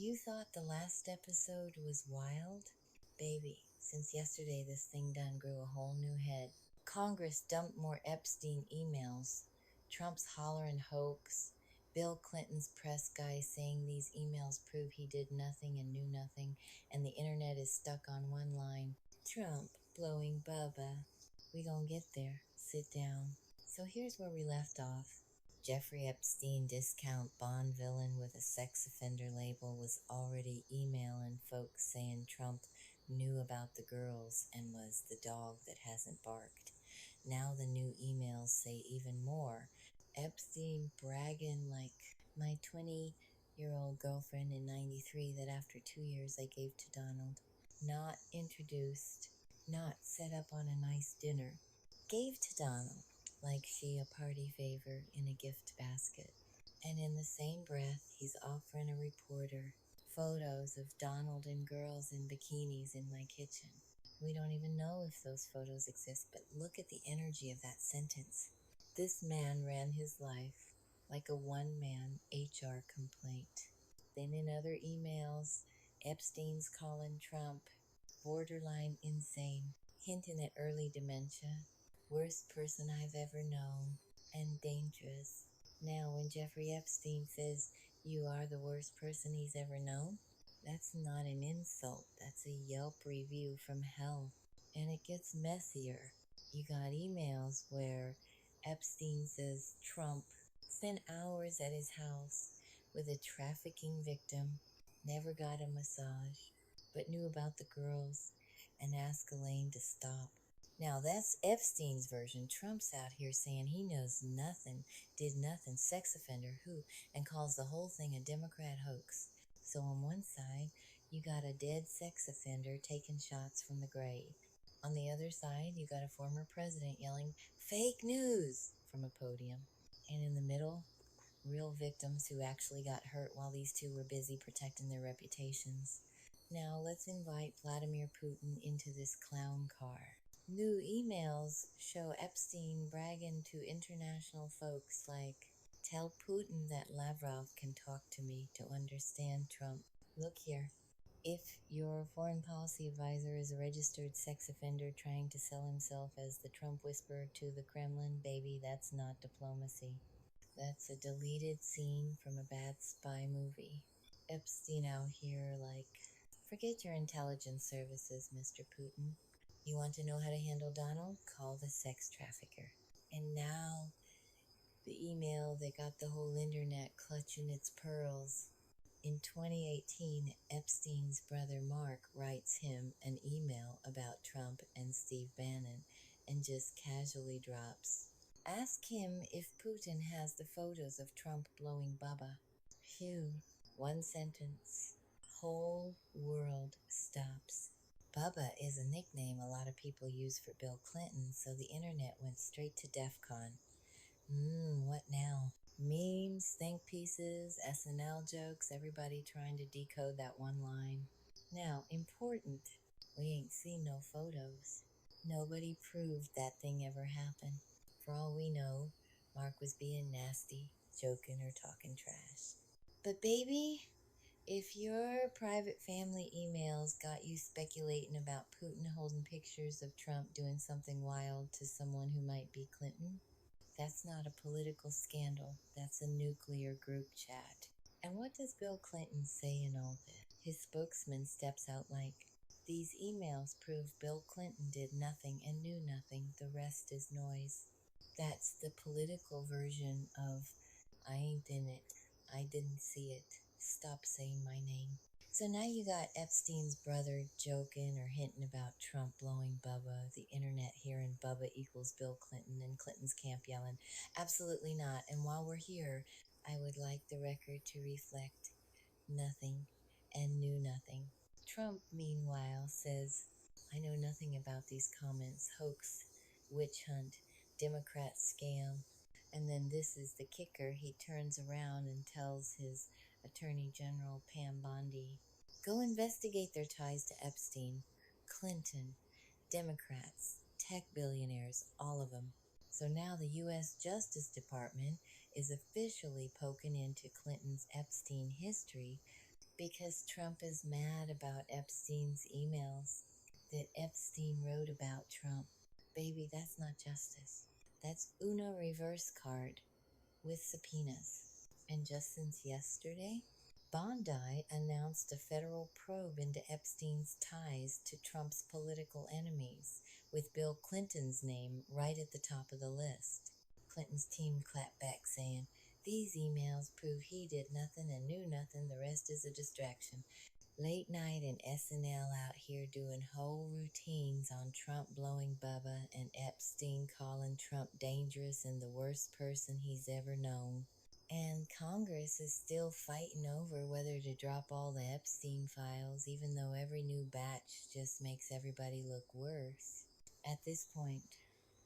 You thought the last episode was wild? Baby, since yesterday this thing done grew a whole new head. Congress dumped more Epstein emails. Trump's hollerin' hoax. Bill Clinton's press guy saying these emails prove he did nothing and knew nothing, and the internet is stuck on one line. Trump blowing Bubba. We gon' get there. Sit down. So here's where we left off. Jeffrey Epstein, discount Bond villain with a sex offender label, was already emailing folks saying Trump knew about the girls and was the dog that hasn't barked. Now the new emails say even more. Epstein bragging like my 20-year-old girlfriend in 93 that after 2 years I gave to Donald. Not introduced, not set up on a nice dinner. Gave to Donald like she a party favor in a gift basket. And in the same breath, he's offering a reporter photos of Donald and girls in bikinis in my kitchen. We don't even know if those photos exist, but look at the energy of that sentence. This man ran his life like a one-man HR complaint. Then in other emails, Epstein's calling Trump borderline insane, hinting at early dementia, worst person I've ever known, and dangerous. Now, when Jeffrey Epstein says you are the worst person he's ever known, that's not an insult, that's a Yelp review from hell. And it gets messier. You got emails where Epstein says Trump spent hours at his house with a trafficking victim, never got a massage, but knew about the girls and asked Elaine to stop. Now that's Epstein's version. Trump's out here saying he knows nothing, did nothing, sex offender, who, and calls the whole thing a Democrat hoax. So on one side, you got a dead sex offender taking shots from the grave. On the other side, you got a former president yelling, fake news, from a podium. And in the middle, real victims who actually got hurt while these two were busy protecting their reputations. Now let's invite Vladimir Putin into this clown car. New emails show Epstein bragging to international folks like, tell Putin that Lavrov can talk to me to understand Trump. Look here. If your foreign policy advisor is a registered sex offender trying to sell himself as the Trump whisperer to the Kremlin, baby, that's not diplomacy. That's a deleted scene from a bad spy movie. Epstein out here like, forget your intelligence services, Mr. Putin. You want to know how to handle Donald? Call the sex trafficker. And now, the email that got the whole internet clutching its pearls. In 2018, Epstein's brother Mark writes him an email about Trump and Steve Bannon and just casually drops, ask him if Putin has the photos of Trump blowing Bubba. Phew, one sentence. Whole world stops. Bubba is a nickname a lot of people use for Bill Clinton, so the internet went straight to DEF CON. What now? Memes, think pieces, SNL jokes, everybody trying to decode that one line. Now, important, we ain't seen no photos. Nobody proved that thing ever happened. For all we know, Mark was being nasty, joking, or talking trash. But baby, if your private family emails got you speculating about Putin holding pictures of Trump doing something wild to someone who might be Clinton, that's not a political scandal. That's a nuclear group chat. And what does Bill Clinton say in all this? His spokesman steps out like, these emails prove Bill Clinton did nothing and knew nothing. The rest is noise. That's the political version of, I ain't in it. I didn't see it. Stop saying my name. So now you got Epstein's brother joking or hinting about Trump blowing Bubba, the internet hearing Bubba equals Bill Clinton, and Clinton's camp yelling, absolutely not. And while we're here, I would like the record to reflect nothing and knew nothing. Trump, meanwhile, says, I know nothing about these comments, hoax, witch hunt, Democrat scam. And then this is the kicker. He turns around and tells his Attorney General Pam Bondi, go investigate their ties to Epstein, Clinton, Democrats, tech billionaires, all of them. So now the U.S. Justice Department is officially poking into Clinton's Epstein history, Because Trump is mad about Epstein's emails that Epstein wrote about Trump. Baby, that's not justice. That's Uno reverse card with subpoenas. And just since yesterday, Bondi announced a federal probe into Epstein's ties to Trump's political enemies, with Bill Clinton's name right at the top of the list. Clinton's team clapped back, saying, "These emails prove he did nothing and knew nothing, the rest is a distraction." Late night and SNL out here doing whole routines on Trump blowing Bubba and Epstein calling Trump dangerous and the worst person he's ever known. And Congress is still fighting over whether to drop all the Epstein files, even though every new batch just makes everybody look worse. At this point,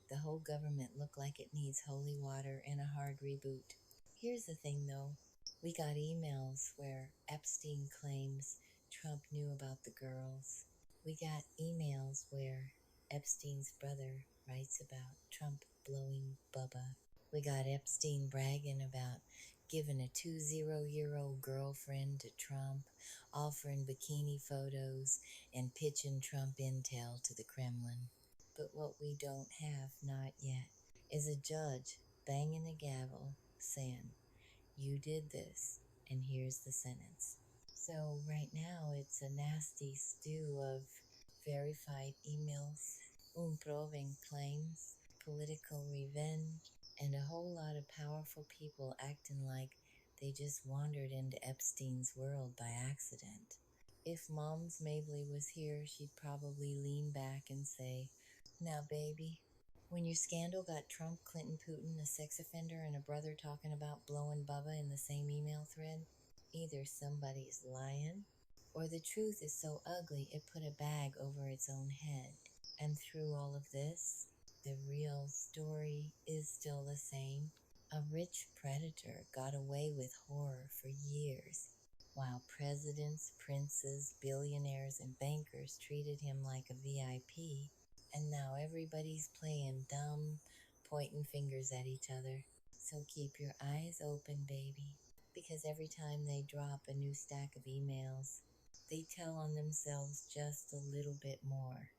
the whole government look like it needs holy water and a hard reboot. Here's the thing though, we got emails where Epstein claims Trump knew about the girls. We got emails where Epstein's brother writes about Trump blowing Bubba. We got Epstein bragging about giving a 20-year-old girlfriend to Trump, offering bikini photos, and pitching Trump intel to the Kremlin. But what we don't have, not yet, is a judge banging a gavel saying, "You did this, and here's the sentence." So right now it's a nasty stew of verified emails, unproven claims, political revenge, and a whole lot of powerful people acting like they just wandered into Epstein's world by accident. If Mom's Mabley was here, she'd probably lean back and say, "Now, baby, when your scandal got Trump, Clinton, Putin, a sex offender, and a brother talking about blowing Bubba in the same email thread, either somebody's lying or the truth is so ugly it put a bag over its own head." And through all of this, the real story is still the same. A rich predator got away with horror for years, while presidents, princes, billionaires, and bankers treated him like a VIP. And now everybody's playing dumb, pointing fingers at each other. So keep your eyes open, baby, because every time they drop a new stack of emails, they tell on themselves just a little bit more.